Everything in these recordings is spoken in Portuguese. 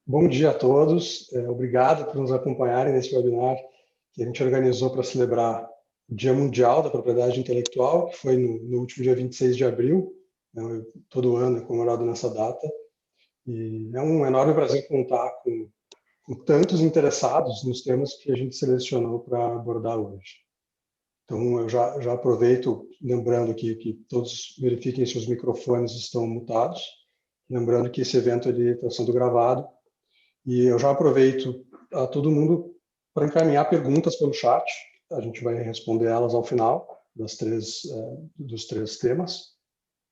Bom dia a todos. Obrigado por nos acompanharem nesse webinar que a gente organizou para celebrar o Dia Mundial da Propriedade Intelectual, que foi no último dia 26 de abril. Todo ano é comemorado nessa data. E é um enorme prazer contar com tantos interessados nos temas que a gente selecionou para abordar hoje. Então, eu já aproveito, lembrando aqui que todos verifiquem se os microfones estão mutados. Lembrando que esse evento está sendo gravado. E eu já aproveito a todo mundo para encaminhar perguntas pelo chat. A gente vai responder elas ao final dos três temas.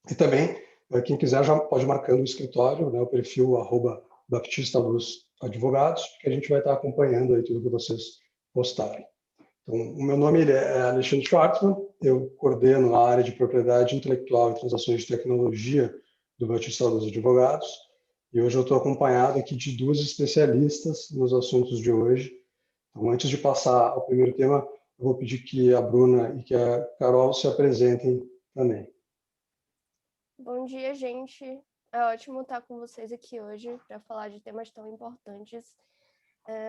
E também, quem quiser já pode marcando o escritório, né, o perfil @BaptistaLuz Advogados, que a gente vai estar acompanhando aí tudo que vocês postarem. Então, o meu nome é Alexandre Schwartzman, eu coordeno a área de propriedade intelectual e transações de tecnologia do Batista Luz Advogados, e hoje eu estou acompanhado aqui de duas especialistas nos assuntos de hoje. Então, antes de passar ao primeiro tema, eu vou pedir que a Bruna e que a Carol se apresentem também. Bom dia, gente. É ótimo estar com vocês aqui hoje para falar de temas tão importantes.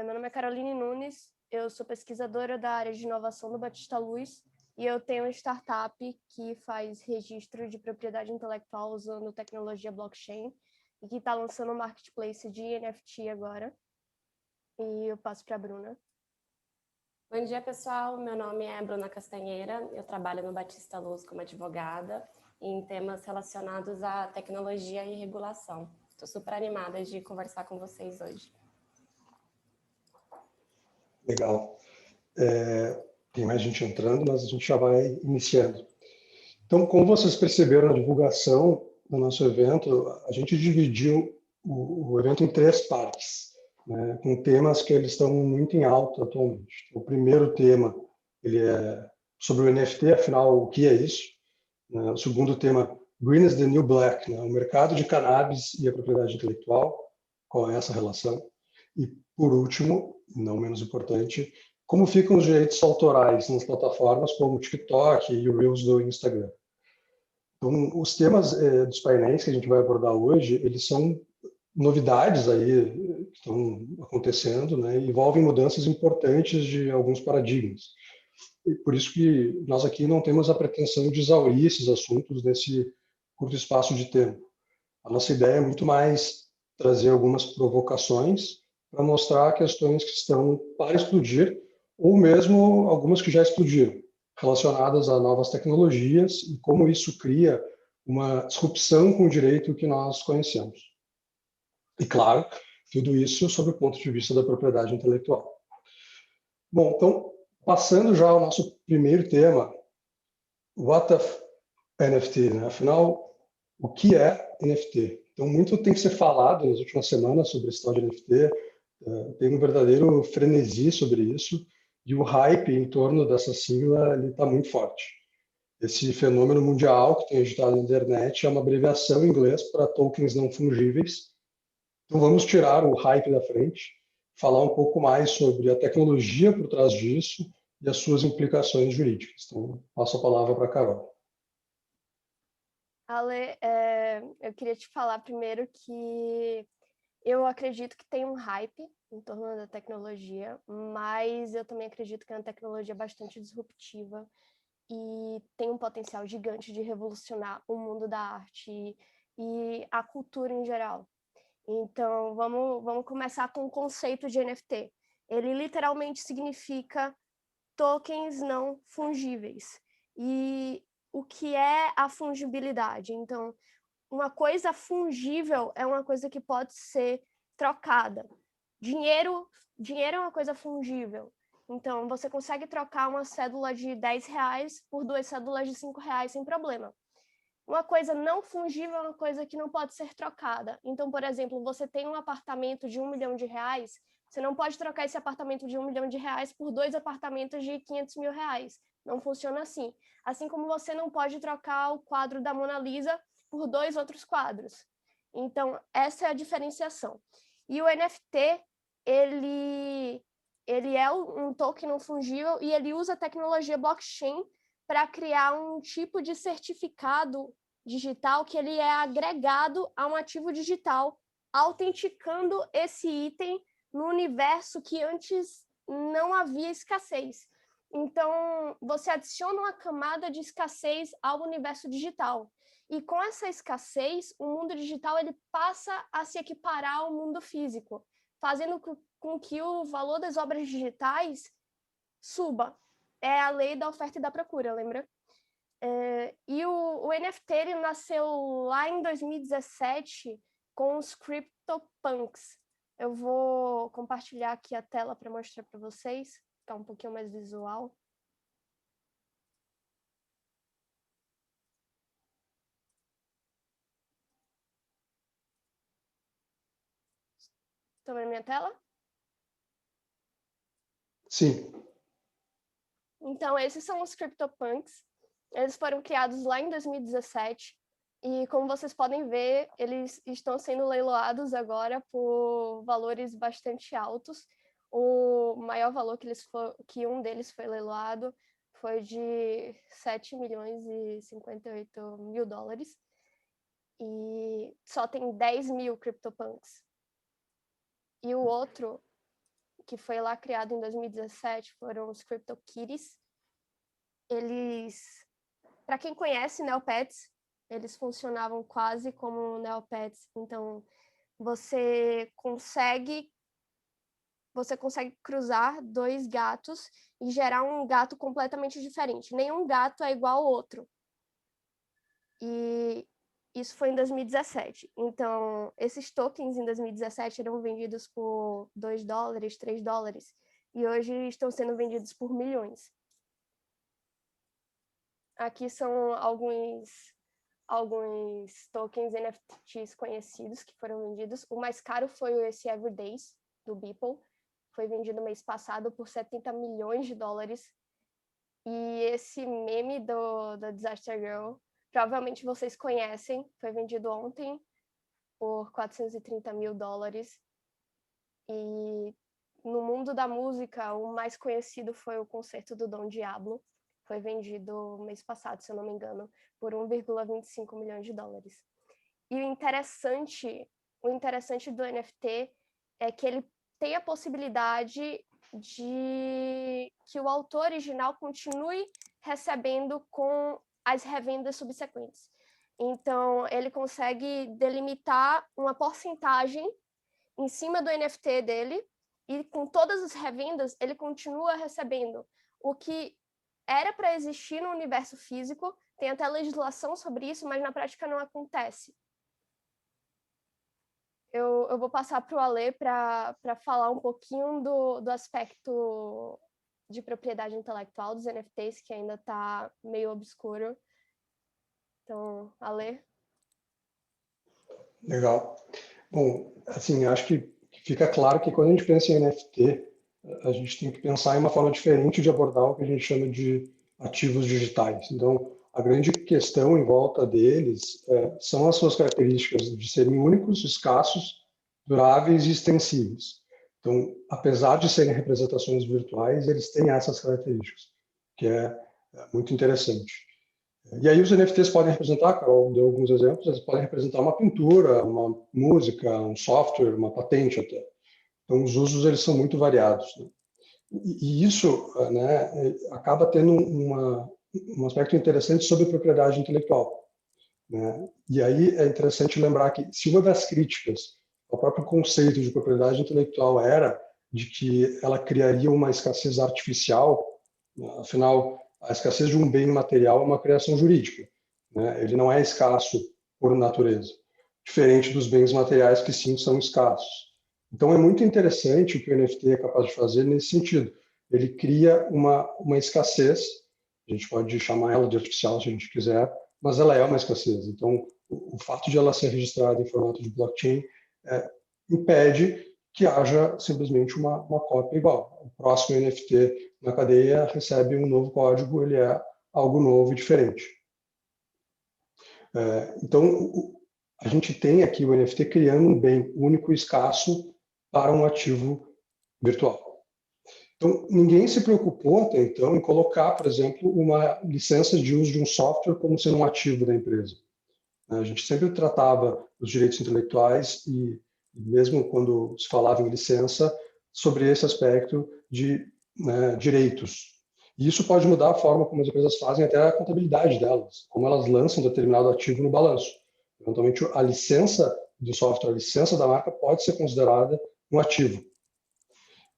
Meu nome é Caroline Nunes, eu sou pesquisadora da área de inovação do Batista Luz e eu tenho uma startup que faz registro de propriedade intelectual usando tecnologia blockchain e que está lançando um marketplace de NFT agora. E eu passo para a Bruna. Bom dia, pessoal. Meu nome é Bruna Castanheira, eu trabalho no Batista Luz como advogada em temas relacionados à tecnologia e regulação. Estou super animada de conversar com vocês hoje. Legal. Tem mais gente entrando, mas a gente já vai iniciando. Então, como vocês perceberam na divulgação do nosso evento, a gente dividiu o evento em três partes, né, com temas que eles estão muito em alta atualmente. O primeiro tema ele é sobre o NFT, afinal, o que é isso? Né? O segundo tema, Green is the New Black, né, o mercado de cannabis e a propriedade intelectual, qual é essa relação? E, por último, não menos importante, como ficam os direitos autorais nas plataformas como o TikTok e o Reels do Instagram. Então, os temas dos painéis que a gente vai abordar hoje, eles são novidades aí que estão acontecendo, né, e envolvem mudanças importantes de alguns paradigmas. E por isso que nós aqui não temos a pretensão de exaurir esses assuntos nesse curto espaço de tempo. A nossa ideia é muito mais trazer algumas provocações para mostrar questões que estão para explodir, ou mesmo algumas que já explodiram, relacionadas a novas tecnologias e como isso cria uma disrupção com o direito que nós conhecemos. E, claro, tudo isso sob o ponto de vista da propriedade intelectual. Bom, então, passando já ao nosso primeiro tema, what the NFT, né? Afinal, o que é NFT? Então, muito tem que ser falado nas últimas semanas sobre esse tal de NFT, tem um verdadeiro frenesi sobre isso, e o hype em torno dessa sigla está muito forte. Esse fenômeno mundial que tem agitado na internet é uma abreviação em inglês para tokens não fungíveis. Então, vamos tirar o hype da frente, falar um pouco mais sobre a tecnologia por trás disso e as suas implicações jurídicas. Então, passo a palavra para a Carol. Ale, eu queria te falar primeiro que eu acredito que tem um hype em torno da tecnologia, mas eu também acredito que é uma tecnologia bastante disruptiva e tem um potencial gigante de revolucionar o mundo da arte e a cultura em geral. Então, vamos começar com o conceito de NFT. Ele literalmente significa tokens não fungíveis. E o que é a fungibilidade? Então, uma coisa fungível é uma coisa que pode ser trocada. Dinheiro é uma coisa fungível. Então, você consegue trocar uma cédula de R$10 por 2 cédulas de R$5 sem problema. Uma coisa não fungível é uma coisa que não pode ser trocada. Então, por exemplo, você tem um apartamento de R$1 milhão, você não pode trocar esse apartamento de R$1 milhão por 2 apartamentos de R$500 mil. Não funciona assim. Assim como você não pode trocar o quadro da Mona Lisa por 2 outros quadros. Então, essa é a diferenciação. E o NFT, ele é um token não fungível e ele usa a tecnologia blockchain para criar um tipo de certificado digital que ele é agregado a um ativo digital autenticando esse item no universo que antes não havia escassez. Então, você adiciona uma camada de escassez ao universo digital. E com essa escassez, o mundo digital ele passa a se equiparar ao mundo físico, fazendo com que o valor das obras digitais suba. É a lei da oferta e da procura, lembra? E o NFT ele nasceu lá em 2017 com os CryptoPunks. Eu vou compartilhar aqui a tela para mostrar para vocês, ficar um pouquinho mais visual. Estão vendo minha tela? Sim. Então, esses são os CryptoPunks. Eles foram criados lá em 2017 e, como vocês podem ver, eles estão sendo leiloados agora por valores bastante altos. O maior valor que um deles foi leiloado foi de 7 milhões e 58 mil dólares. E só tem 10 mil CryptoPunks. E o outro, que foi lá criado em 2017, foram os CryptoKitties. Eles, para quem conhece Neopets, eles funcionavam quase como Neopets. Então, você consegue cruzar dois gatos e gerar um gato completamente diferente. Nenhum gato é igual ao outro. E isso foi em 2017. Então, esses tokens em 2017 eram vendidos por $2, $3, e hoje estão sendo vendidos por milhões. Aqui são alguns tokens NFTs conhecidos que foram vendidos. O mais caro foi esse Everydays, do Beeple. Foi vendido mês passado por $70 milhões. E esse meme da Disaster Girl, provavelmente vocês conhecem, foi vendido ontem por $430 mil. E no mundo da música, o mais conhecido foi o concerto do Dom Diablo. Foi vendido mês passado, se eu não me engano, por $1,25 milhões. E o interessante do NFT é que ele tem a possibilidade de que o autor original continue recebendo com as revendas subsequentes. Então, ele consegue delimitar uma porcentagem em cima do NFT dele e com todas as revendas ele continua recebendo. O que era para existir no universo físico, tem até legislação sobre isso, mas na prática não acontece. Eu vou passar para o Ale para falar um pouquinho do aspecto de propriedade intelectual dos NFTs, que ainda está meio obscuro. Então, Ale? Legal. Bom, assim, acho que fica claro que quando a gente pensa em NFT, a gente tem que pensar em uma forma diferente de abordar o que a gente chama de ativos digitais. Então, a grande questão em volta deles são as suas características de serem únicos, escassos, duráveis e extensíveis. Então, apesar de serem representações virtuais, eles têm essas características, que é muito interessante. E aí os NFTs podem representar, Carol deu alguns exemplos, eles podem representar uma pintura, uma música, um software, uma patente até. Então, os usos eles são muito variados, né? E isso, né, acaba tendo um aspecto interessante sobre propriedade intelectual, né? E aí é interessante lembrar que se uma das críticas ao próprio conceito de propriedade intelectual era de que ela criaria uma escassez artificial, né? Afinal, a escassez de um bem material é uma criação jurídica, né? Ele não é escasso por natureza, diferente dos bens materiais que sim são escassos. Então, é muito interessante o que o NFT é capaz de fazer nesse sentido. Ele cria uma escassez, a gente pode chamar ela de artificial se a gente quiser, mas ela é uma escassez. Então, o fato de ela ser registrada em formato de blockchain impede que haja simplesmente uma cópia igual. O próximo NFT na cadeia recebe um novo código, ele é algo novo e diferente. Então, a gente tem aqui o NFT criando um bem único e escasso para um ativo virtual. Então, ninguém se preocupou até então em colocar, por exemplo, uma licença de uso de um software como sendo um ativo da empresa. A gente sempre tratava os direitos intelectuais e mesmo quando se falava em licença, sobre esse aspecto de, né, direitos. E isso pode mudar a forma como as empresas fazem até a contabilidade delas, como elas lançam determinado ativo no balanço. Eventualmente, a licença do software, a licença da marca pode ser considerada um ativo.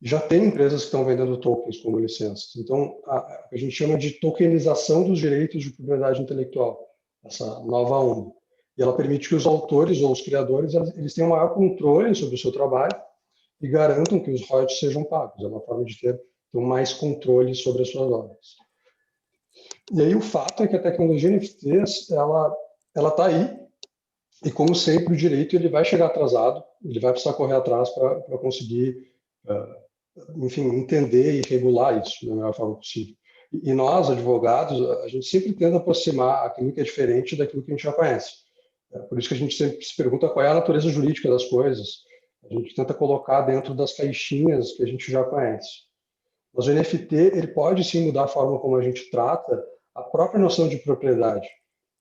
Já tem empresas que estão vendendo tokens como licenças. Então, a gente chama de tokenização dos direitos de propriedade intelectual, essa nova onda. E ela permite que os autores ou os criadores eles tenham maior controle sobre o seu trabalho e garantam que os royalties sejam pagos. É uma forma de ter mais controle sobre as suas obras. E aí o fato é que a tecnologia NFTs, ela está aí, e como sempre o direito ele vai chegar atrasado, ele vai precisar correr atrás para conseguir, enfim, entender e regular isso da melhor forma possível. E nós, advogados, a gente sempre tenta aproximar aquilo que é diferente daquilo que a gente já conhece. Por isso que a gente sempre se pergunta qual é a natureza jurídica das coisas. A gente tenta colocar dentro das caixinhas que a gente já conhece. Mas o NFT ele pode sim mudar a forma como a gente trata a própria noção de propriedade,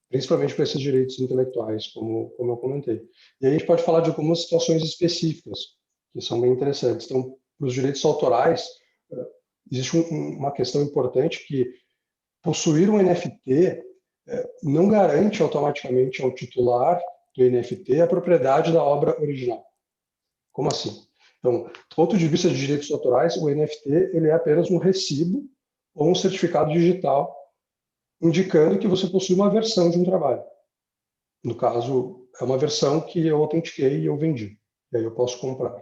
principalmente para esses direitos intelectuais, como eu comentei. E aí a gente pode falar de algumas situações específicas que são bem interessantes. Então, para os direitos autorais, existe uma questão importante que possuir um NFT não garante automaticamente ao titular do NFT a propriedade da obra original. Como assim? Então, do ponto de vista de direitos autorais, o NFT ele é apenas um recibo ou um certificado digital indicando que você possui uma versão de um trabalho. No caso, é uma versão que eu autentiquei e eu vendi. E aí eu posso comprar.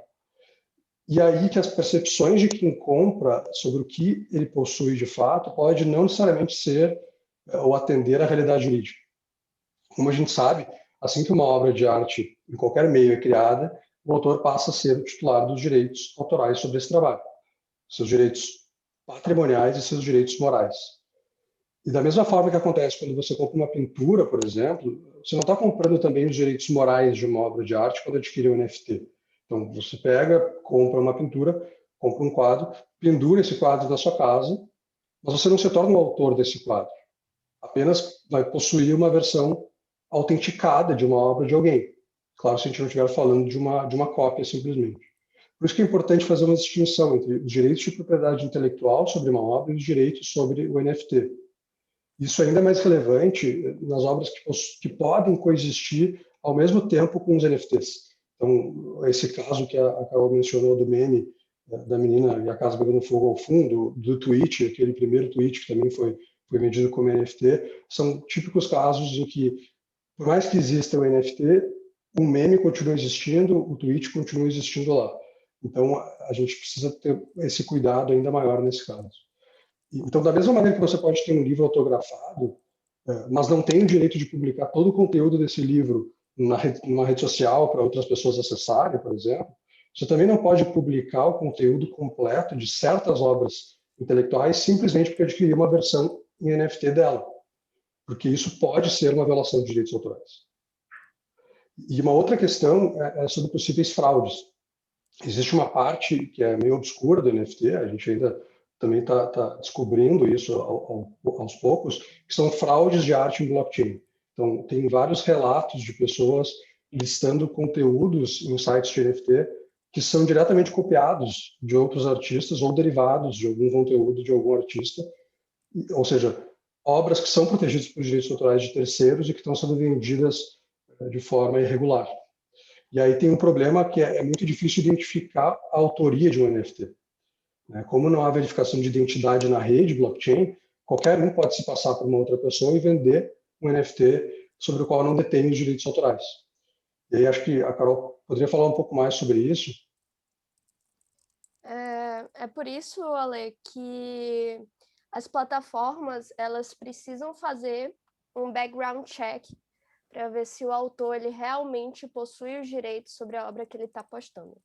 E aí que as percepções de quem compra sobre o que ele possui de fato pode não necessariamente ser ou atender à realidade jurídica. Como a gente sabe, assim que uma obra de arte em qualquer meio é criada, o autor passa a ser o titular dos direitos autorais sobre esse trabalho, seus direitos patrimoniais e seus direitos morais. E da mesma forma que acontece quando você compra uma pintura, por exemplo, você não está comprando também os direitos morais de uma obra de arte quando adquire um NFT. Então, você pega, compra uma pintura, compra um quadro, pendura esse quadro na sua casa, mas você não se torna o autor desse quadro. Apenas vai possuir uma versão autenticada de uma obra de alguém. Claro, se a gente não estiver falando de uma cópia, simplesmente. Por isso que é importante fazer uma distinção entre os direitos de propriedade intelectual sobre uma obra e os direitos sobre o NFT. Isso é ainda mais relevante nas obras que podem coexistir ao mesmo tempo com os NFTs. Então, esse caso que a Carol mencionou do meme da menina e a casa pegando fogo ao fundo, do tweet, aquele primeiro tweet que também foi vendido como NFT, são típicos casos em que, por mais que exista o NFT, o meme continua existindo, o tweet continua existindo lá. Então, a gente precisa ter esse cuidado ainda maior nesse caso. Então, da mesma maneira que você pode ter um livro autografado, mas não tem o direito de publicar todo o conteúdo desse livro numa rede social para outras pessoas acessarem, por exemplo, você também não pode publicar o conteúdo completo de certas obras intelectuais simplesmente porque adquiriu uma versão em NFT dela, porque isso pode ser uma violação de direitos autorais. E uma outra questão é sobre possíveis fraudes. Existe uma parte que é meio obscura do NFT, a gente ainda também está descobrindo isso aos poucos, que são fraudes de arte em blockchain. Então, tem vários relatos de pessoas listando conteúdos em sites de NFT que são diretamente copiados de outros artistas ou derivados de algum conteúdo de algum artista, ou seja, obras que são protegidas por direitos autorais de terceiros e que estão sendo vendidas de forma irregular. E aí tem um problema que é muito difícil identificar a autoria de um NFT. Como não há verificação de identidade na rede blockchain, qualquer um pode se passar por uma outra pessoa e vender um NFT sobre o qual não detém os direitos autorais. E aí acho que a Carol poderia falar um pouco mais sobre isso. É por isso, Ale, que as plataformas elas precisam fazer um background check para ver se o autor ele realmente possui os direitos sobre a obra que ele está postando.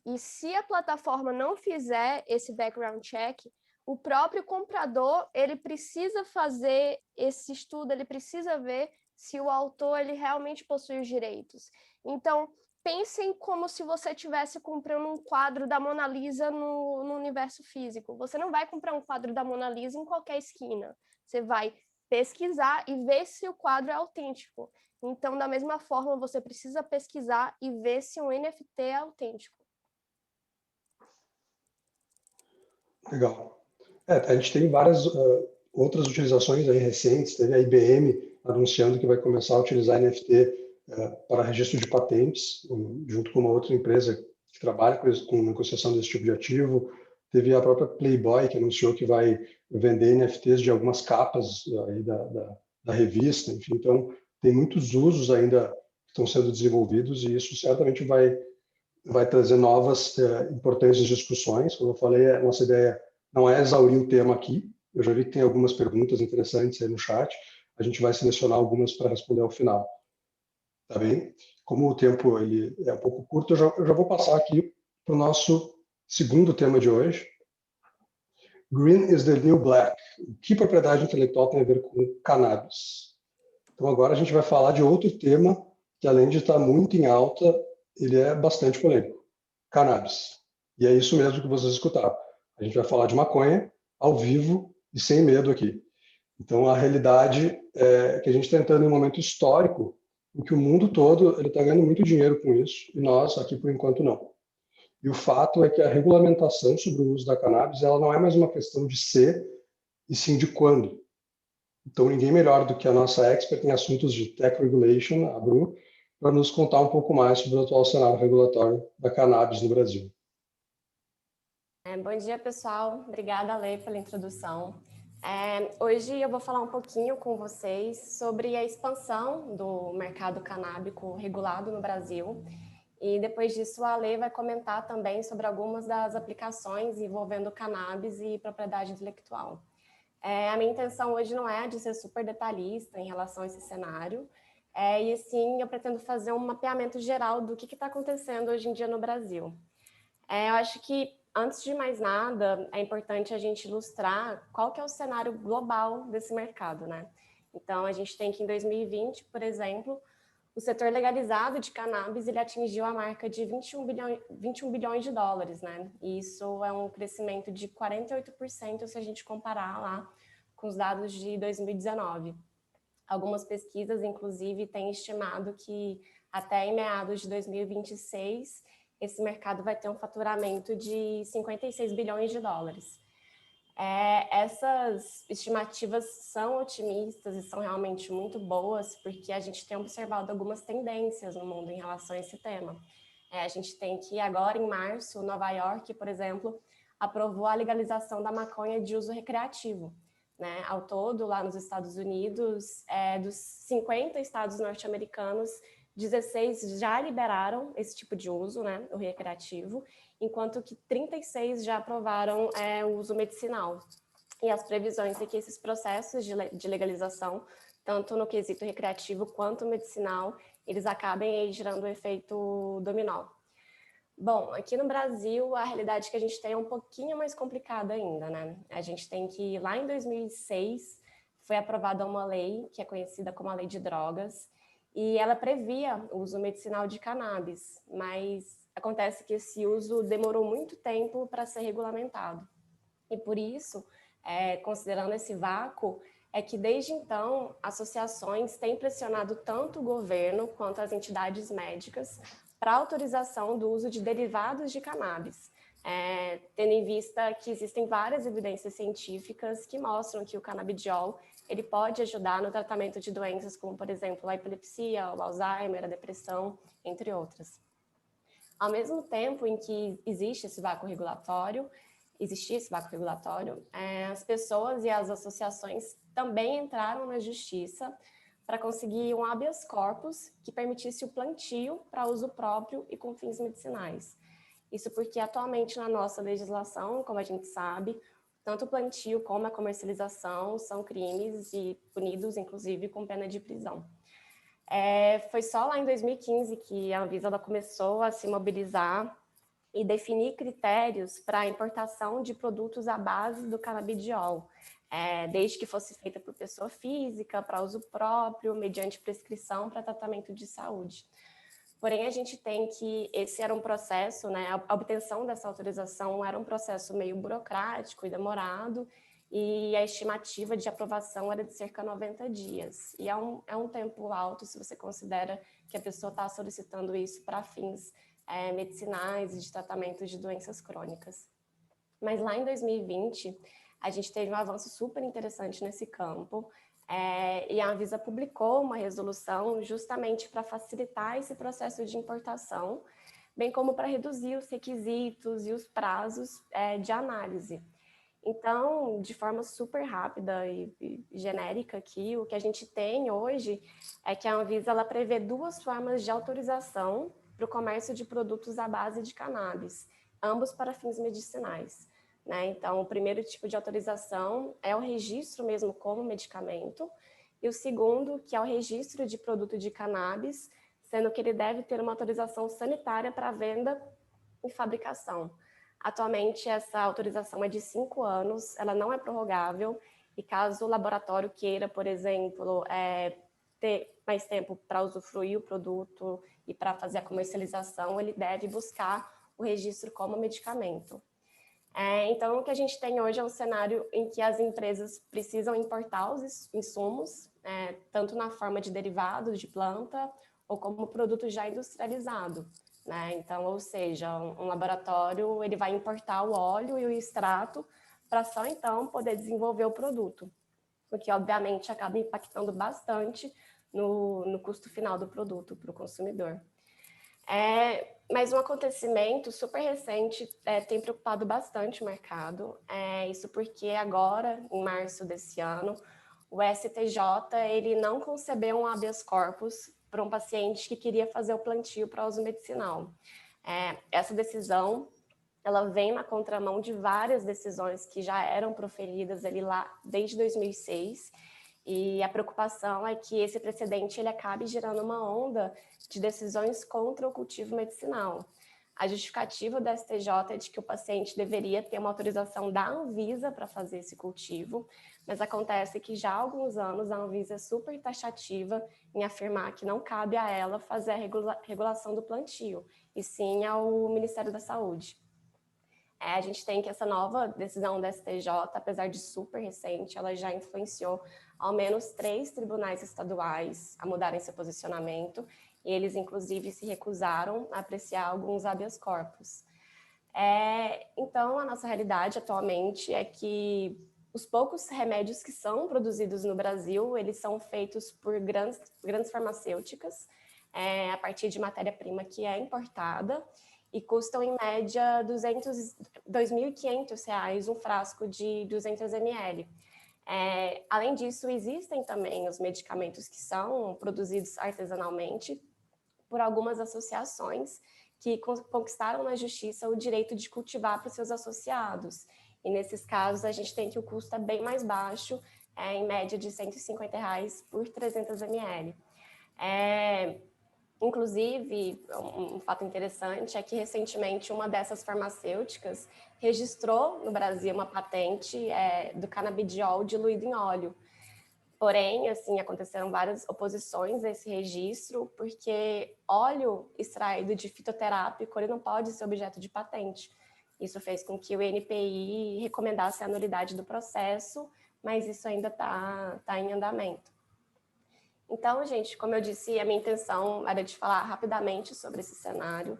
E se a plataforma não fizer esse background check, o próprio comprador ele precisa fazer esse estudo, ele precisa ver se o autor ele realmente possui os direitos. Então, pensem como se você estivesse comprando um quadro da Mona Lisa no universo físico. Você não vai comprar um quadro da Mona Lisa em qualquer esquina. Você vai pesquisar e ver se o quadro é autêntico. Então, da mesma forma, você precisa pesquisar e ver se um NFT é autêntico. Legal. A gente tem várias outras utilizações aí recentes. Teve a IBM anunciando que vai começar a utilizar NFT para registro de patentes, junto com uma outra empresa que trabalha com negociação desse tipo de ativo. Teve a própria Playboy, que anunciou que vai vender NFTs de algumas capas aí da revista. Enfim, então, tem muitos usos ainda que estão sendo desenvolvidos e isso certamente vai trazer novas importantes discussões. Como eu falei, a nossa ideia não é exaurir o tema aqui. Eu já vi que tem algumas perguntas interessantes aí no chat. A gente vai selecionar algumas para responder ao final. Tá bem? Como o tempo ele é um pouco curto, eu já vou passar aqui para o nosso segundo tema de hoje. Green is the new black. O que propriedade intelectual tem a ver com cannabis? Então agora a gente vai falar de outro tema que, além de estar muito em alta, ele é bastante polêmico. Cannabis. E é isso mesmo que vocês escutaram. A gente vai falar de maconha ao vivo e sem medo aqui. Então a realidade é que a gente está entrando em um momento histórico em que o mundo todo ele está ganhando muito dinheiro com isso e nós aqui por enquanto não. E o fato é que a regulamentação sobre o uso da cannabis ela não é mais uma questão de ser e sim de quando. Então ninguém melhor do que a nossa expert em assuntos de tech regulation, a Bru, para nos contar um pouco mais sobre o atual cenário regulatório da cannabis no Brasil. Bom dia, pessoal. Obrigada, Lê, pela introdução. Hoje eu vou falar um pouquinho com vocês sobre a expansão do mercado canábico regulado no Brasil. E depois disso, a Lê vai comentar também sobre algumas das aplicações envolvendo cannabis e propriedade intelectual. A minha intenção hoje não é de ser super detalhista em relação a esse cenário, e sim eu pretendo fazer um mapeamento geral do que está acontecendo hoje em dia no Brasil. Eu acho que, antes de mais nada, é importante a gente ilustrar qual que é o cenário global desse mercado, né? Então, a gente tem que em 2020, por exemplo, o setor legalizado de cannabis ele atingiu a marca de 21 bilhões de dólares, né? E isso é um crescimento de 48% se a gente comparar lá com os dados de 2019. Algumas pesquisas, inclusive, têm estimado que até em meados de 2026 esse mercado vai ter um faturamento de 56 bilhões de dólares. Essas estimativas são otimistas e são realmente muito boas, porque a gente tem observado algumas tendências no mundo em relação a esse tema. A gente tem que agora, em março, Nova York, por exemplo, aprovou a legalização da maconha de uso recreativo. Né? Ao todo, lá nos Estados Unidos, dos 50 estados norte-americanos, 16 já liberaram esse tipo de uso, né, o recreativo, enquanto que 36 já aprovaram o uso medicinal. E as previsões é que esses processos de legalização, tanto no quesito recreativo quanto medicinal, eles acabem aí gerando o efeito dominó. Bom, aqui no Brasil, a realidade que a gente tem é um pouquinho mais complicada ainda, né? A gente tem que, lá em 2006, foi aprovada uma lei, que é conhecida como a Lei de Drogas, e ela previa o uso medicinal de cannabis, mas acontece que esse uso demorou muito tempo para ser regulamentado. E por isso, considerando esse vácuo, é que desde então associações têm pressionado tanto o governo quanto as entidades médicas para autorização do uso de derivados de cannabis, tendo em vista que existem várias evidências científicas que mostram que o canabidiol ele pode ajudar no tratamento de doenças como, por exemplo, a epilepsia, o Alzheimer, a depressão, entre outras. Ao mesmo tempo em que existia esse vácuo regulatório, as pessoas e as associações também entraram na justiça para conseguir um habeas corpus que permitisse o plantio para uso próprio e com fins medicinais. Isso porque atualmente na nossa legislação, como a gente sabe, tanto o plantio como a comercialização são crimes e punidos, inclusive, com pena de prisão. Foi só lá em 2015 que a Anvisa começou a se mobilizar e definir critérios para a importação de produtos à base do canabidiol, desde que fosse feita por pessoa física, para uso próprio, mediante prescrição para tratamento de saúde. Porém, a gente tem que esse era um processo, né, a obtenção dessa autorização era um processo meio burocrático e demorado, e a estimativa de aprovação era de cerca de 90 dias. E é um tempo alto se você considera que a pessoa está solicitando isso para fins medicinais e de tratamento de doenças crônicas. Mas lá em 2020, a gente teve um avanço super interessante nesse campo, e a Anvisa publicou uma resolução justamente para facilitar esse processo de importação, bem como para reduzir os requisitos e os prazos de análise. Então, de forma super rápida e genérica aqui, o que a gente tem hoje é que a Anvisa ela prevê 2 formas de autorização para o comércio de produtos à base de cannabis, ambos para fins medicinais, né? Então, o primeiro tipo de autorização é o registro mesmo como medicamento, e o segundo, que é o registro de produto de cannabis, sendo que ele deve ter uma autorização sanitária para venda e fabricação. Atualmente, essa autorização é de 5 anos, ela não é prorrogável, e caso o laboratório queira, por exemplo, ter mais tempo para usufruir o produto e para fazer a comercialização, ele deve buscar o registro como medicamento. Então, o que a gente tem hoje é um cenário em que as empresas precisam importar os insumos, tanto na forma de derivado de planta, ou como produto já industrializado, né? Então, ou seja, um laboratório ele vai importar o óleo e o extrato para só então poder desenvolver o produto, o que obviamente acaba impactando bastante no custo final do produto para o consumidor. Mas um acontecimento super recente tem preocupado bastante o mercado, isso porque agora, em março desse ano, o STJ ele não concebeu um habeas corpus para um paciente que queria fazer o plantio para uso medicinal. Essa decisão ela vem na contramão de várias decisões que já eram proferidas ali lá desde 2006, e a preocupação é que esse precedente ele acabe gerando uma onda de decisões contra o cultivo medicinal. A justificativa da STJ é de que o paciente deveria ter uma autorização da Anvisa para fazer esse cultivo, mas acontece que já há alguns anos a Anvisa é super taxativa em afirmar que não cabe a ela fazer a regulação do plantio, e sim ao Ministério da Saúde. A gente tem que essa nova decisão da STJ, apesar de super recente, ela já influenciou ao menos 3 tribunais estaduais a mudarem seu posicionamento, e eles, inclusive, se recusaram a apreciar alguns habeas corpus. Então, a nossa realidade atualmente é que os poucos remédios que são produzidos no Brasil, eles são feitos por grandes farmacêuticas, a partir de matéria-prima que é importada, e custam, em média, R$ 2.500 um frasco de 200 ml. Além disso, existem também os medicamentos que são produzidos artesanalmente por algumas associações que conquistaram na justiça o direito de cultivar para os seus associados. E nesses casos, a gente tem que o custo é bem mais baixo, em média de R$ 150 por 300 ml. Inclusive, um fato interessante é que, recentemente, uma dessas farmacêuticas registrou no Brasil uma patente do canabidiol diluído em óleo. Porém, assim, aconteceram várias oposições a esse registro, porque óleo extraído de fitoterápico ele não pode ser objeto de patente. Isso fez com que o INPI recomendasse a nulidade do processo, mas isso ainda está em andamento. Então, gente, como eu disse, a minha intenção era de falar rapidamente sobre esse cenário.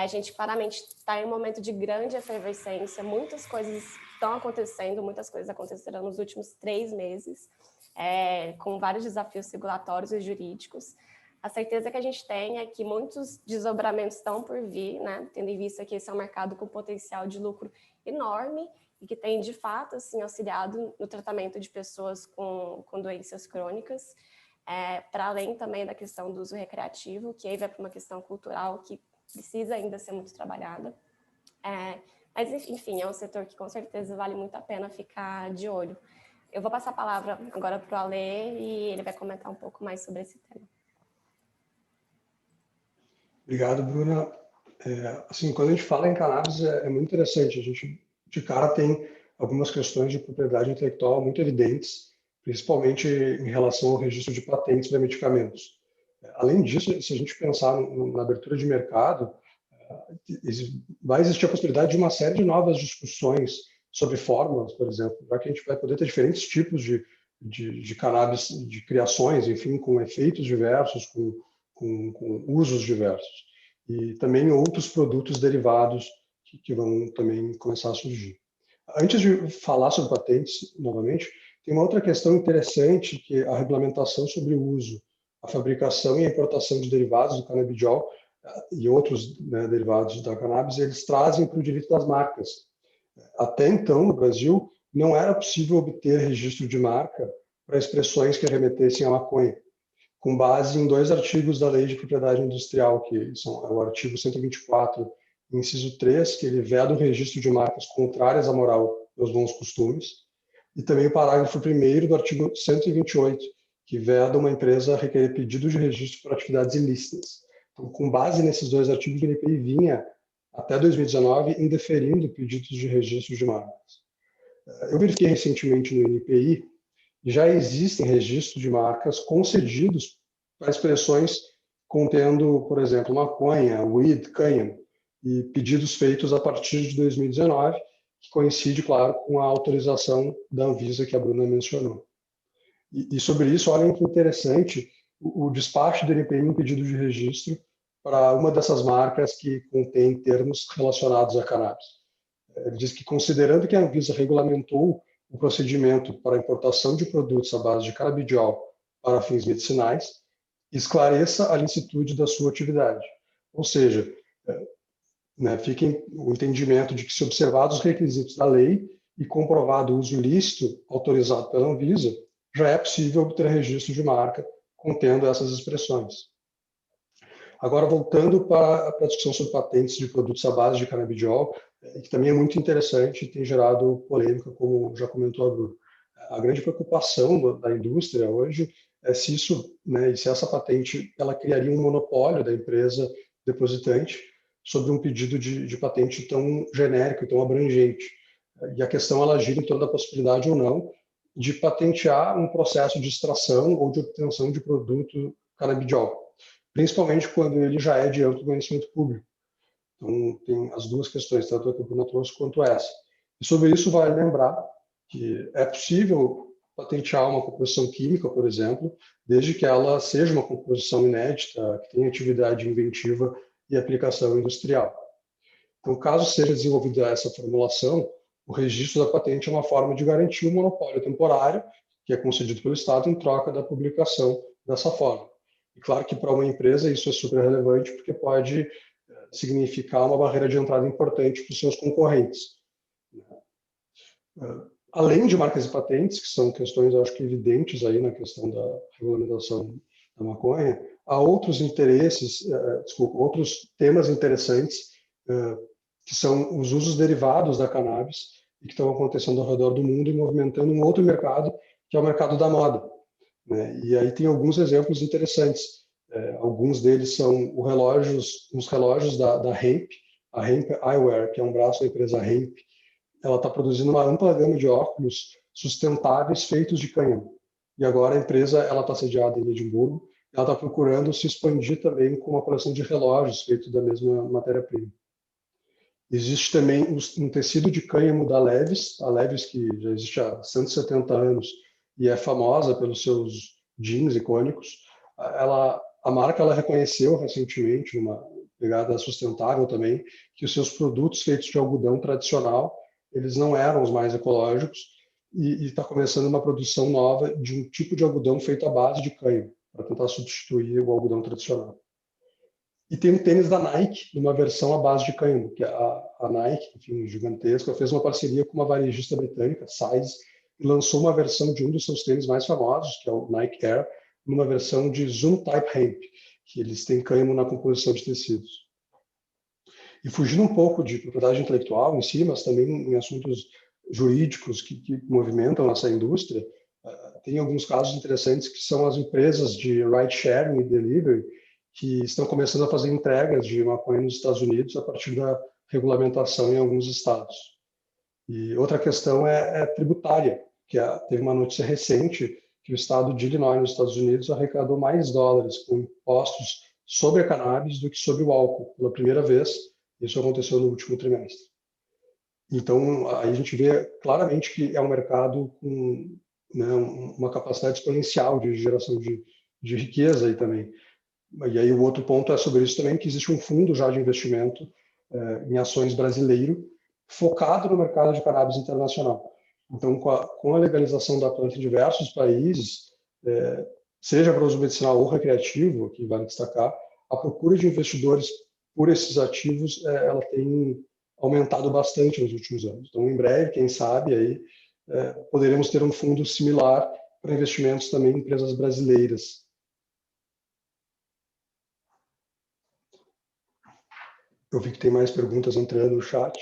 A gente claramente está em um momento de grande efervescência, muitas coisas estão acontecendo, muitas coisas aconteceram nos últimos 3 meses, com vários desafios regulatórios e jurídicos. A certeza que a gente tem é que muitos desdobramentos estão por vir, né? Tendo em vista que esse é um mercado com potencial de lucro enorme e que tem, de fato, assim, auxiliado no tratamento de pessoas com doenças crônicas, para além também da questão do uso recreativo, que aí vai para uma questão cultural que precisa ainda ser muito trabalhada. Mas, enfim, é um setor que com certeza vale muito a pena ficar de olho. Eu vou passar a palavra agora para o Alê e ele vai comentar um pouco mais sobre esse tema. Obrigado, Bruna. Assim, quando a gente fala em cannabis, é muito interessante. A gente, de cara, tem algumas questões de propriedade intelectual muito evidentes, principalmente em relação ao registro de patentes para medicamentos. Além disso, se a gente pensar na abertura de mercado, vai existir a possibilidade de uma série de novas discussões sobre fórmulas, por exemplo, já que a gente vai poder ter diferentes tipos de cannabis, de criações, enfim, com efeitos diversos, com usos diversos. E também outros produtos derivados que vão também começar a surgir. Antes de falar sobre patentes, novamente, tem uma outra questão interessante, que é a regulamentação sobre o uso, a fabricação e a importação de derivados do canabidiol e outros, né, derivados da cannabis, eles trazem para o direito das marcas. Até então, no Brasil, não era possível obter registro de marca para expressões que remetessem à maconha, com base em 2 artigos da Lei de Propriedade Industrial, que são o artigo 124, inciso 3, que ele veda o registro de marcas contrárias à moral e aos bons costumes, e também o parágrafo 1º do artigo 128, que veda uma empresa requerer pedido de registro por atividades ilícitas. Então, com base nesses 2 artigos, o NPI vinha, até 2019, indeferindo pedidos de registro de marcas. Eu verifiquei recentemente no NPI, já existem registros de marcas concedidos para expressões contendo, por exemplo, maconha, weed, cânhamo, e pedidos feitos a partir de 2019, que coincide, claro, com a autorização da Anvisa que a Bruna mencionou. E sobre isso, olhem que interessante o despacho do NPI em pedido de registro para uma dessas marcas que contém termos relacionados a cannabis. Ele diz que, considerando que a Anvisa regulamentou o procedimento para a importação de produtos à base de canabidiol para fins medicinais, esclareça a licitude da sua atividade. Ou seja, né, fica o entendimento de que, se observados os requisitos da lei e comprovado o uso lícito autorizado pela Anvisa, já é possível obter registro de marca contendo essas expressões. Agora, voltando para a discussão sobre patentes de produtos à base de canabidiol, que também é muito interessante e tem gerado polêmica, como já comentou a Bruna. A grande preocupação da indústria hoje é se isso, né, e se essa patente ela criaria um monopólio da empresa depositante sobre um pedido de patente tão genérico, tão abrangente. E a questão ela gira em torno da possibilidade ou não de patentear um processo de extração ou de obtenção de produto canabidiol, principalmente quando ele já é de amplo conhecimento público. Então, tem as duas questões, tanto a que a Bruna trouxe quanto essa. E sobre isso, vale lembrar que é possível patentear uma composição química, por exemplo, desde que ela seja uma composição inédita, que tenha atividade inventiva e aplicação industrial. Então, caso seja desenvolvida essa formulação, o registro da patente é uma forma de garantir um monopólio temporário, que é concedido pelo Estado em troca da publicação dessa forma. E claro que para uma empresa isso é super relevante, porque pode significar uma barreira de entrada importante para os seus concorrentes. Além de marcas e patentes, que são questões, eu acho que evidentes aí na questão da regulamentação da maconha, há outros interesses, outros temas interessantes, que são os usos derivados da cannabis e que estão acontecendo ao redor do mundo e movimentando um outro mercado, que é o mercado da moda, né? E aí tem alguns exemplos interessantes. Alguns deles são os relógios da Hemp, a Hemp Eyewear, que é um braço da empresa Hemp. Ela está produzindo uma ampla gama de óculos sustentáveis feitos de cânhamo. E agora a empresa está sediada em Edimburgo, ela está procurando se expandir também com uma coleção de relógios feitos da mesma matéria-prima. Existe também um tecido de cânhamo da Levi's, a Levi's que já existe há 170 anos e é famosa pelos seus jeans icônicos. A marca ela reconheceu recentemente, numa pegada sustentável também, que os seus produtos feitos de algodão tradicional, eles não eram os mais ecológicos e está começando uma produção nova de um tipo de algodão feito à base de cânhamo, para tentar substituir o algodão tradicional. E tem um tênis da Nike, numa versão à base de cânhamo, que a Nike, enfim, gigantesca, fez uma parceria com uma varejista britânica, Size, e lançou uma versão de um dos seus tênis mais famosos, que é o Nike Air, numa versão de Zoom Type Hemp, que eles têm cânhamo na composição de tecidos. E fugindo um pouco de propriedade intelectual em si, mas também em assuntos jurídicos que movimentam essa indústria, tem alguns casos interessantes que são as empresas de ride-sharing e delivery que estão começando a fazer entregas de maconha nos Estados Unidos a partir da regulamentação em alguns estados. E outra questão é tributária, que teve uma notícia recente que o estado de Illinois, nos Estados Unidos, arrecadou mais dólares com impostos sobre a cannabis do que sobre o álcool, pela primeira vez. Isso aconteceu no último trimestre. Então, aí a gente vê claramente que é um mercado com, né, uma capacidade exponencial de geração de riqueza aí também. E aí o outro ponto é sobre isso também, que existe um fundo já de investimento em ações brasileiro focado no mercado de cannabis internacional. Então, com a legalização da planta em diversos países, seja para uso medicinal ou recreativo, que vale destacar, a procura de investidores por esses ativos, ela tem aumentado bastante nos últimos anos. Então, em breve, quem sabe, aí poderemos ter um fundo similar para investimentos também em empresas brasileiras. Eu vi que tem mais perguntas entrando no chat.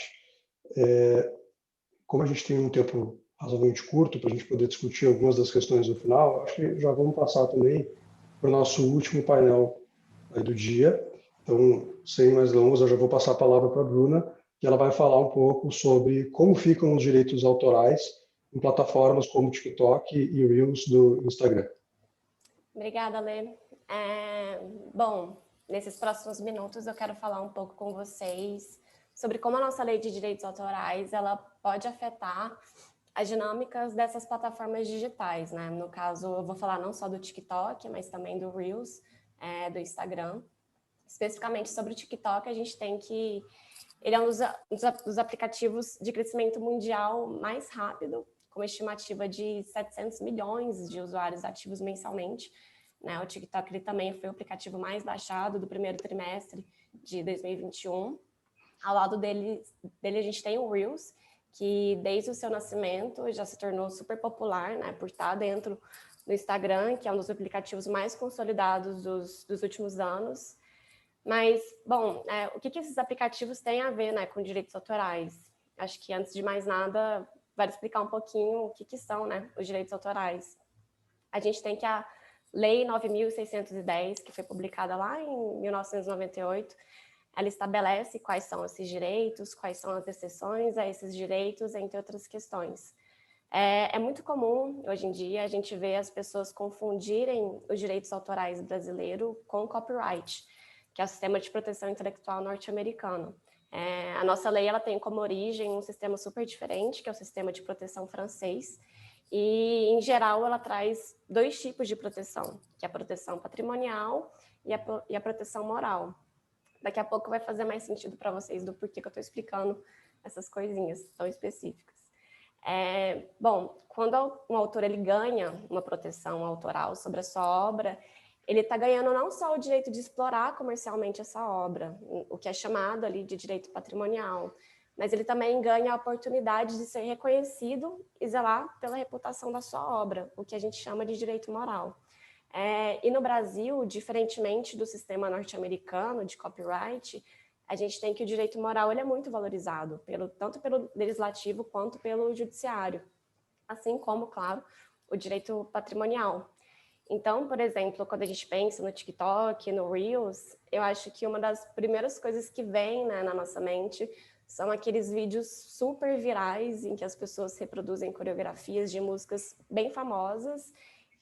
Como a gente tem um tempo razoavelmente curto para a gente poder discutir algumas das questões no final, acho que já vamos passar também para o nosso último painel do dia. Então, sem mais delongas, eu já vou passar a palavra para a Bruna, que ela vai falar um pouco sobre como ficam os direitos autorais em plataformas como o TikTok e Reels do Instagram. Obrigada, Lê. Bom, nesses próximos minutos eu quero falar um pouco com vocês sobre como a nossa lei de direitos autorais ela pode afetar as dinâmicas dessas plataformas digitais, né? No caso, eu vou falar não só do TikTok, mas também do Reels, do Instagram. Especificamente sobre o TikTok, a gente tem que ele é um dos aplicativos de crescimento mundial mais rápido, com uma estimativa de 700 milhões de usuários ativos mensalmente. Né? O TikTok ele também foi o aplicativo mais baixado do primeiro trimestre de 2021. Ao lado dele a gente tem o Reels, que desde o seu nascimento já se tornou super popular, né? Por estar dentro do Instagram, que é um dos aplicativos mais consolidados dos últimos anos. Mas, bom, o que esses aplicativos têm a ver, né, com direitos autorais? Acho que, antes de mais nada, vale explicar um pouquinho o que são, né, os direitos autorais. A gente tem que a Lei 9.610, que foi publicada lá em 1998, ela estabelece quais são esses direitos, quais são as exceções a esses direitos, entre outras questões. É muito comum, hoje em dia, a gente ver as pessoas confundirem os direitos autorais brasileiros com o copyright, que é o sistema de proteção intelectual norte-americano. A nossa lei ela tem como origem um sistema super diferente, que é o sistema de proteção francês, e, em geral, ela traz dois tipos de proteção, que é a proteção patrimonial e a proteção moral. Daqui a pouco vai fazer mais sentido para vocês do porquê que eu estou explicando essas coisinhas tão específicas. Bom, quando um autor ele ganha uma proteção autoral sobre a sua obra, ele está ganhando não só o direito de explorar comercialmente essa obra, o que é chamado ali de direito patrimonial, mas ele também ganha a oportunidade de ser reconhecido e zelar pela reputação da sua obra, o que a gente chama de direito moral. E no Brasil, diferentemente do sistema norte-americano de copyright, a gente tem que o direito moral ele é muito valorizado, tanto pelo legislativo quanto pelo judiciário, assim como, claro, o direito patrimonial. Então, por exemplo, quando a gente pensa no TikTok, no Reels, eu acho que uma das primeiras coisas que vem, né, na nossa mente são aqueles vídeos super virais em que as pessoas reproduzem coreografias de músicas bem famosas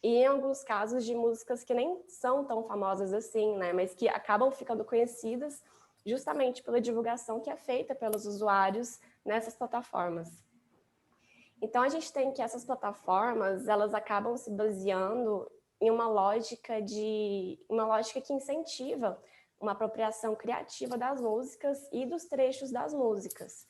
e, em alguns casos, de músicas que nem são tão famosas assim, né, mas que acabam ficando conhecidas justamente pela divulgação que é feita pelos usuários nessas plataformas. Então, a gente tem que essas plataformas, elas acabam se baseando em uma lógica que incentiva uma apropriação criativa das músicas e dos trechos das músicas.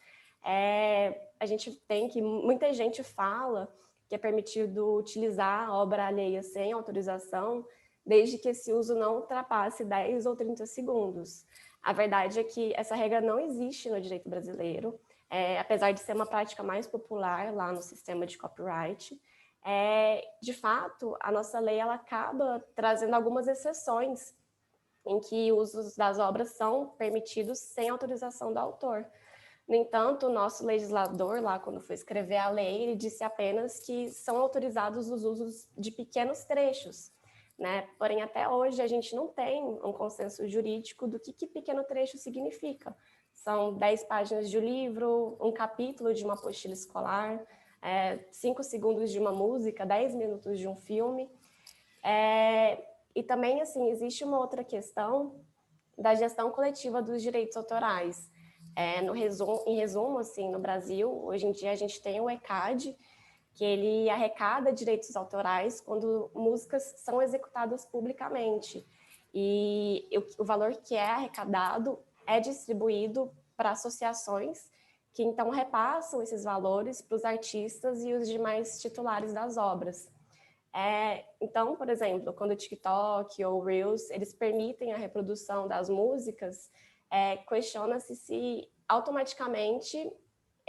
A gente tem que muita gente fala que é permitido utilizar a obra alheia sem autorização, desde que esse uso não ultrapasse 10 ou 30 segundos. A verdade é que essa regra não existe no direito brasileiro, apesar de ser uma prática mais popular lá no sistema de copyright. De fato, a nossa lei ela acaba trazendo algumas exceções em que usos das obras são permitidos sem autorização do autor. No entanto, o nosso legislador, lá quando foi escrever a lei, ele disse apenas que são autorizados os usos de pequenos trechos, né? Porém, até hoje, a gente não tem um consenso jurídico do que pequeno trecho significa. São 10 páginas de um livro, um capítulo de uma apostila escolar, 5 segundos de uma música, 10 minutos de um filme. E também, assim, existe uma outra questão da gestão coletiva dos direitos autorais. Em resumo, assim, no Brasil, hoje em dia a gente tem o ECAD, que ele arrecada direitos autorais quando músicas são executadas publicamente. E o valor que é arrecadado é distribuído para associações que então repassam esses valores para os artistas e os demais titulares das obras. Então, por exemplo, quando o TikTok ou o Reels, eles permitem a reprodução das músicas, questiona-se se automaticamente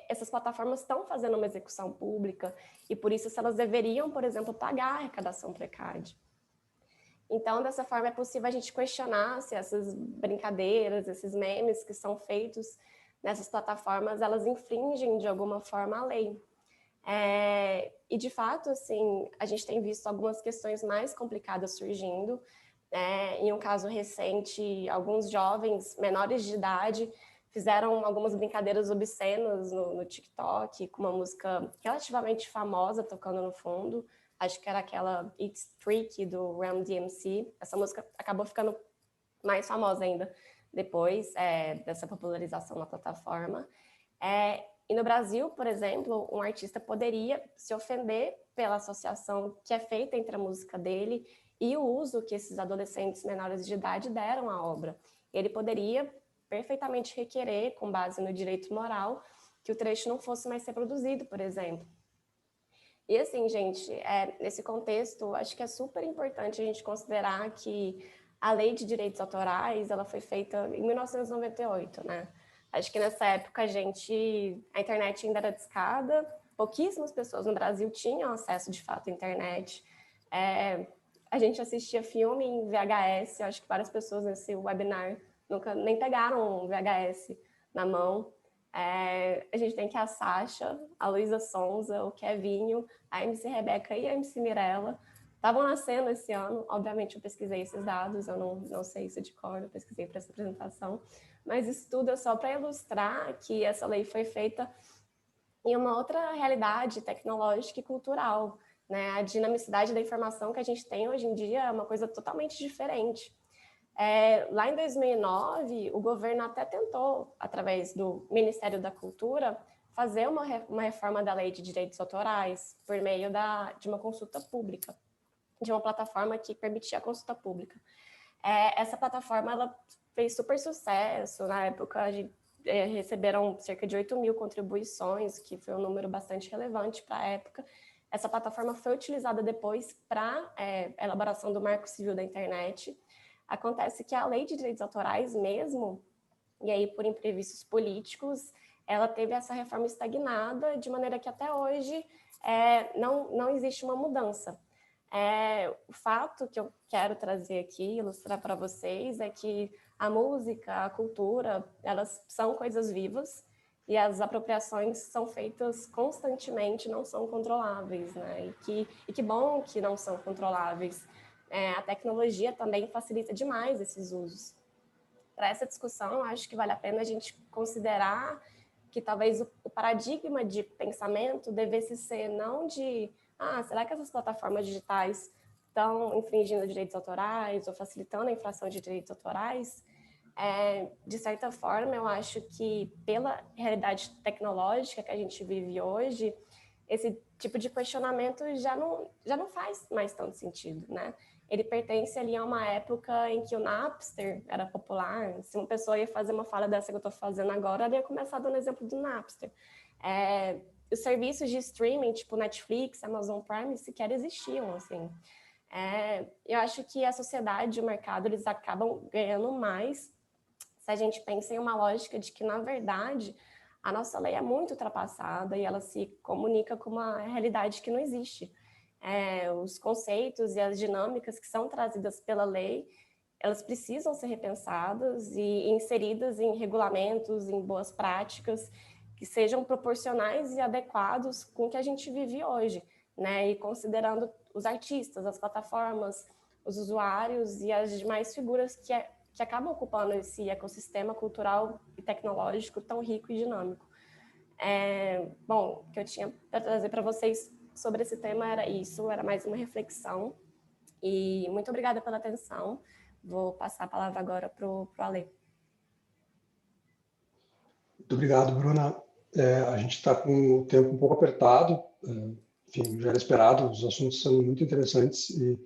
essas plataformas estão fazendo uma execução pública e por isso se elas deveriam, por exemplo, pagar a arrecadação para o ECAD. Então, dessa forma, é possível a gente questionar se essas brincadeiras, esses memes que são feitos nessas plataformas, elas infringem de alguma forma a lei. E, de fato, assim, a gente tem visto algumas questões mais complicadas surgindo. Em um caso recente, alguns jovens menores de idade fizeram algumas brincadeiras obscenas no TikTok, com uma música relativamente famosa tocando no fundo. Acho que era aquela It's Tricky, do Run DMC. Essa música acabou ficando mais famosa ainda depois dessa popularização na plataforma. E no Brasil, por exemplo, um artista poderia se ofender pela associação que é feita entre a música dele e o uso que esses adolescentes menores de idade deram à obra. Ele poderia perfeitamente requerer, com base no direito moral, que o trecho não fosse mais reproduzido, por exemplo. E assim, gente, nesse contexto, acho que é super importante a gente considerar que a Lei de Direitos Autorais, ela foi feita em 1998, né? Acho que nessa época a internet ainda era discada, pouquíssimas pessoas no Brasil tinham acesso de fato à internet. A gente assistia filme em VHS, acho que várias pessoas nesse webinar nunca nem pegaram um VHS na mão. A gente tem que a Sasha, a Luísa Sonza, o Kevinho, a MC Rebeca e a MC Mirella estavam nascendo esse ano. Obviamente eu pesquisei esses dados, eu não sei isso de cor, eu pesquisei para essa apresentação, mas isso tudo é só para ilustrar que essa lei foi feita em uma outra realidade tecnológica e cultural, né? A dinamicidade da informação que a gente tem hoje em dia é uma coisa totalmente diferente. Lá em 2009, o governo até tentou, através do Ministério da Cultura, fazer uma reforma da Lei de Direitos Autorais por meio de uma consulta pública, de uma plataforma que permitia a consulta pública. Essa plataforma ela fez super sucesso. Na época, receberam cerca de 8.000 contribuições, que foi um número bastante relevante para a época. Essa plataforma foi utilizada depois para a elaboração do Marco Civil da Internet. Acontece que a Lei de Direitos Autorais mesmo, e aí por imprevistos políticos, ela teve essa reforma estagnada, de maneira que até hoje não existe uma mudança. O fato que eu quero trazer aqui, ilustrar para vocês, é que a música, a cultura, elas são coisas vivas e as apropriações são feitas constantemente, não são controláveis, né? E que bom que não são controláveis. A tecnologia também facilita demais esses usos. Para essa discussão, acho que vale a pena a gente considerar que talvez o paradigma de pensamento devesse ser não de será que essas plataformas digitais estão infringindo direitos autorais ou facilitando a infração de direitos autorais? De certa forma, eu acho que pela realidade tecnológica que a gente vive hoje, esse tipo de questionamento já não faz mais tanto sentido, né? Ele pertence ali a uma época em que o Napster era popular. Se uma pessoa ia fazer uma fala dessa que eu estou fazendo agora, ela ia começar dando exemplo do Napster. Os serviços de streaming, tipo Netflix, Amazon Prime, sequer existiam, assim. Eu acho que a sociedade e o mercado, eles acabam ganhando mais se a gente pensa em uma lógica de que, na verdade, a nossa lei é muito ultrapassada e ela se comunica com uma realidade que não existe. Os conceitos e as dinâmicas que são trazidas pela lei, elas precisam ser repensadas e inseridas em regulamentos, em boas práticas, que sejam proporcionais e adequados com o que a gente vive hoje, né? E considerando os artistas, as plataformas, os usuários e as demais figuras que acabam ocupando esse ecossistema cultural e tecnológico tão rico e dinâmico. Bom, o que eu tinha para trazer para vocês sobre esse tema era isso, era mais uma reflexão. E muito obrigada pela atenção. Vou passar a palavra agora para o Ale. Muito obrigado, Bruna. A gente está com o tempo um pouco apertado, enfim, já era esperado, os assuntos são muito interessantes e,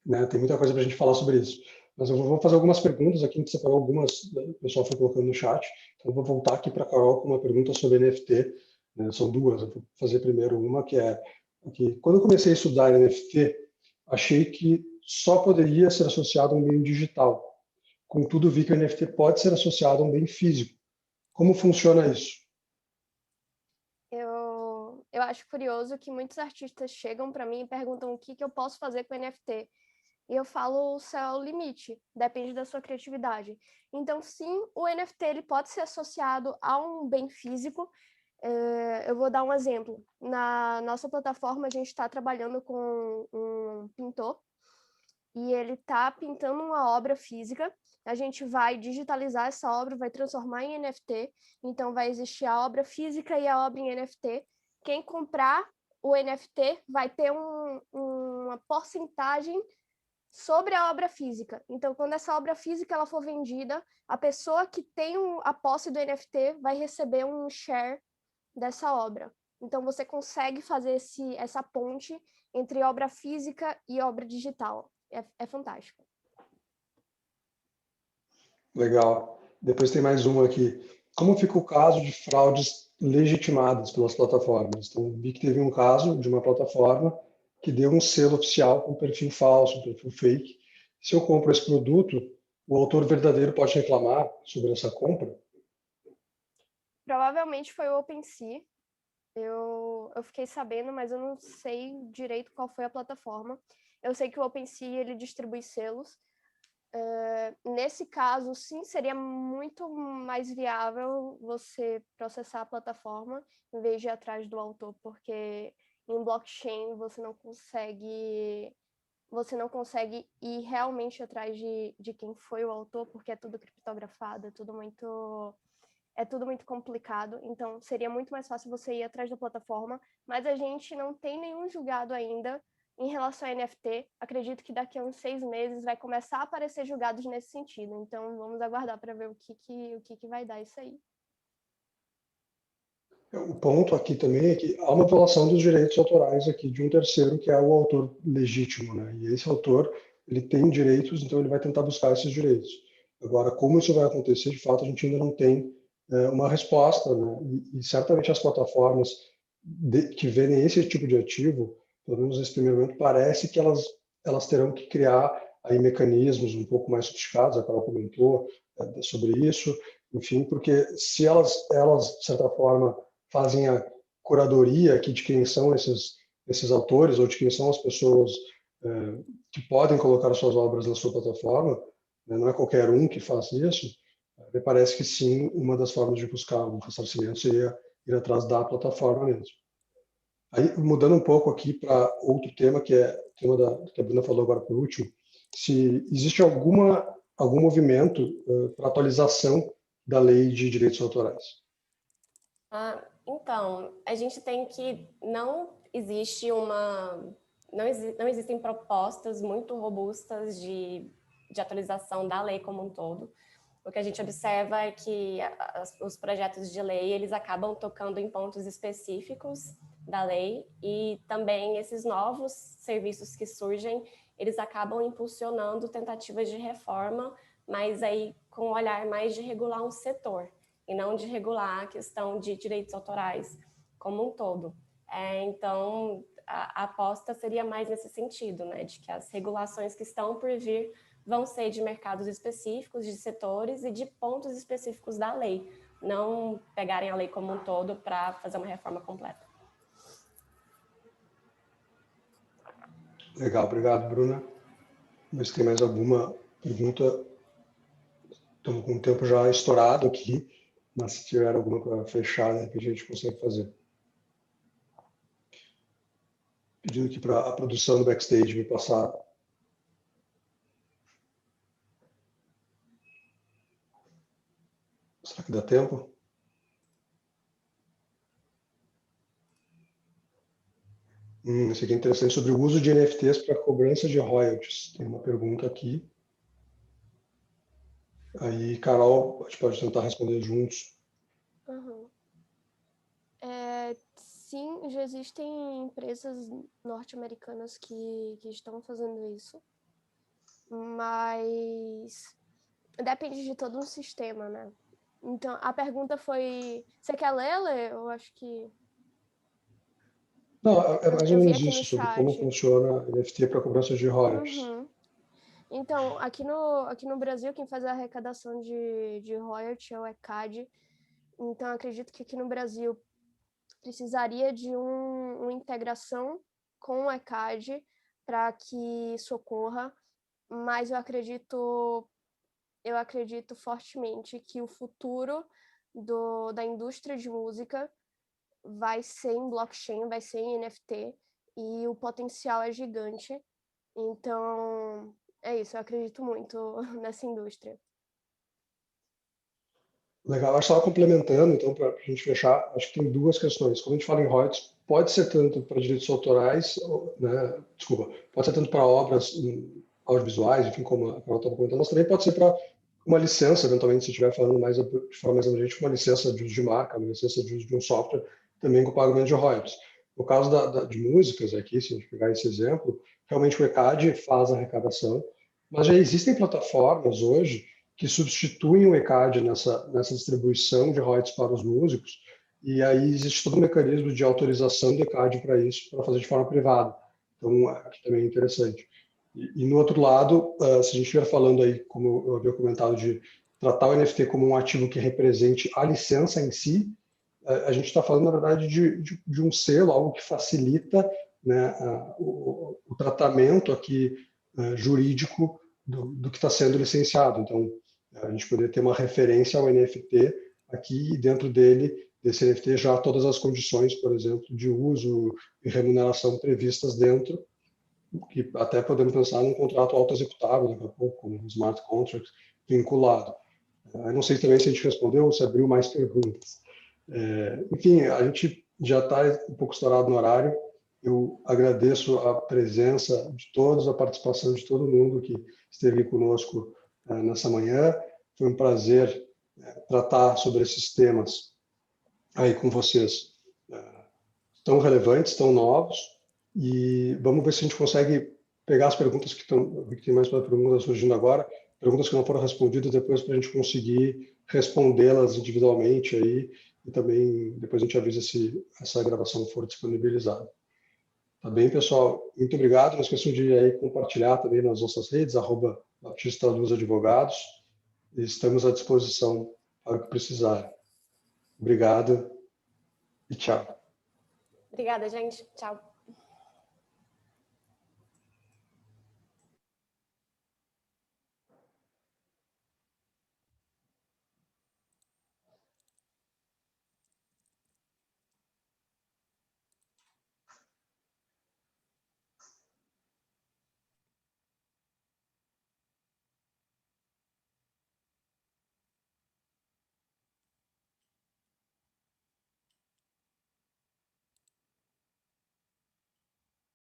né, tem muita coisa para a gente falar sobre isso. Mas eu vou fazer algumas perguntas aqui, a gente separou algumas, né, o pessoal foi colocando no chat, então eu vou voltar aqui para a Carol com uma pergunta sobre NFT, né, são duas, eu vou fazer primeiro uma, que é, que quando eu comecei a estudar NFT, achei que só poderia ser associado a um bem digital. Contudo, vi que o NFT pode ser associado a um bem físico. Como funciona isso? Eu acho curioso que muitos artistas chegam para mim e perguntam o que eu posso fazer com NFT. E eu falo, o céu é o limite, depende da sua criatividade. Então, sim, o NFT ele pode ser associado a um bem físico. Eu vou dar um exemplo. Na nossa plataforma, a gente está trabalhando com um pintor e ele está pintando uma obra física. A gente vai digitalizar essa obra, vai transformar em NFT. Então, vai existir a obra física e a obra em NFT. Quem comprar o NFT vai ter uma porcentagem sobre a obra física. Então, quando essa obra física ela for vendida, a pessoa que tem a posse do NFT vai receber um share dessa obra. Então, você consegue fazer essa ponte entre obra física e obra digital. É fantástico. Legal. Depois tem mais uma aqui. Como fica o caso de fraudes legitimadas pelas plataformas? Então, vi que teve um caso de uma plataforma que deu um selo oficial com um perfil falso, um perfil fake. Se eu compro esse produto, o autor verdadeiro pode reclamar sobre essa compra? Provavelmente foi o OpenSea. Eu fiquei sabendo, mas eu não sei direito qual foi a plataforma. Eu sei que o OpenSea ele distribui selos. Nesse caso, sim, seria muito mais viável você processar a plataforma em vez de ir atrás do autor, porque em blockchain você não consegue ir realmente atrás de quem foi o autor, porque é tudo criptografado, é tudo muito complicado. Então, seria muito mais fácil você ir atrás da plataforma, mas a gente não tem nenhum julgado ainda em relação a NFT. Acredito que daqui a uns 6 meses vai começar a aparecer julgados nesse sentido. Então, vamos aguardar para ver o que vai dar isso aí. O ponto aqui também é que há uma violação dos direitos autorais aqui de um terceiro, que é o autor legítimo, né? E esse autor, ele tem direitos, então ele vai tentar buscar esses direitos. Agora, como isso vai acontecer, de fato, a gente ainda não tem uma resposta, né? E certamente as plataformas que vendem esse tipo de ativo, pelo menos nesse primeiro momento, parece que elas terão que criar aí mecanismos um pouco mais sofisticados, a Carol comentou sobre isso, enfim, porque se elas de certa forma, fazem a curadoria aqui de quem são esses autores ou de quem são as pessoas que podem colocar suas obras na sua plataforma, né? Não é qualquer um que faz isso. Me parece que sim, uma das formas de buscar um ressarcimento seria ir atrás da plataforma mesmo. Aí, mudando um pouco aqui para outro tema, que é o tema que a Bruna falou agora por último, se existe algum movimento para atualização da lei de direitos autorais. Então, a gente tem que não existem propostas muito robustas de atualização da lei como um todo. O que a gente observa é que os projetos de lei, eles acabam tocando em pontos específicos da lei e também esses novos serviços que surgem, eles acabam impulsionando tentativas de reforma, mas aí com um olhar mais de regular um setor e não de regular a questão de direitos autorais como um todo. Então, a aposta seria mais nesse sentido, né, de que as regulações que estão por vir vão ser de mercados específicos, de setores e de pontos específicos da lei, não pegarem a lei como um todo para fazer uma reforma completa. Legal, obrigado, Bruna. Mas tem mais alguma pergunta? Estamos com o tempo já estourado aqui, mas se tiver alguma para fechar, né, que a gente consegue fazer. Pedindo aqui para a produção do backstage me passar. Será que dá tempo? Isso aqui é interessante sobre o uso de NFTs para cobrança de royalties. Tem uma pergunta aqui. Aí, Carol, a gente pode tentar responder juntos. sim, já existem empresas norte-americanas que estão fazendo isso, mas depende de todo um sistema, né? Então, a pergunta foi... Você quer ler, Lê? Eu acho que... Não, é mais ou Eu vi menos aqui no isso, sobre como chat. funciona NFT para cobrança de royalties. Uhum. Então, aqui no Brasil, quem faz a arrecadação de royalty é o ECAD. Então, acredito que aqui no Brasil precisaria de uma integração com o ECAD para que isso ocorra, mas eu acredito fortemente que o futuro da indústria de música vai ser em blockchain, vai ser em NFT, e o potencial é gigante. Então, é isso, eu acredito muito nessa indústria. Legal, acho que estava complementando, então, para a gente fechar, acho que tem duas questões. Quando a gente fala em royalties, pode ser tanto para direitos autorais, né, desculpa, pode ser tanto para obras audiovisuais, enfim, como a Carol estava comentando, mas também pode ser para uma licença, eventualmente, se estiver falando mais de forma mais abrangente, uma licença de uso de marca, uma licença de uso de um software, também com pagamento de royalties. No caso de músicas aqui, se a gente pegar esse exemplo, realmente o ECAD faz a arrecadação, mas já existem plataformas hoje que substituem o ECAD nessa distribuição de royalties para os músicos, e aí existe todo um mecanismo de autorização do ECAD para isso, para fazer de forma privada. Então, aqui também é interessante. E no outro lado, se a gente estiver falando aí, como eu havia comentado, de tratar o NFT como um ativo que represente a licença em si, a gente está falando, na verdade, de um selo, algo que facilita, né, o tratamento aqui jurídico do que está sendo licenciado. Então, a gente poderia ter uma referência ao NFT aqui e dentro desse NFT já todas as condições, por exemplo, de uso e remuneração previstas dentro, que até podemos pensar num contrato auto-executável daqui a pouco, como um smart contract vinculado. Eu não sei também se a gente respondeu ou se abriu mais perguntas. Enfim, a gente já está um pouco estourado no horário. Eu agradeço a presença de todos, a participação de todo mundo que esteve conosco nessa manhã. Foi um prazer tratar sobre esses temas aí com vocês, tão relevantes, tão novos. E vamos ver se a gente consegue pegar as perguntas que estão, que tem mais perguntas surgindo agora, perguntas que não foram respondidas depois para a gente conseguir respondê-las individualmente aí, e também depois a gente avisa se essa gravação for disponibilizada. Tá bem, pessoal? Muito obrigado. Não esqueçam de aí compartilhar também nas nossas redes, @Batista Luz Advogados. Estamos à disposição para o que precisar. Obrigado e tchau. Obrigada, gente. Tchau.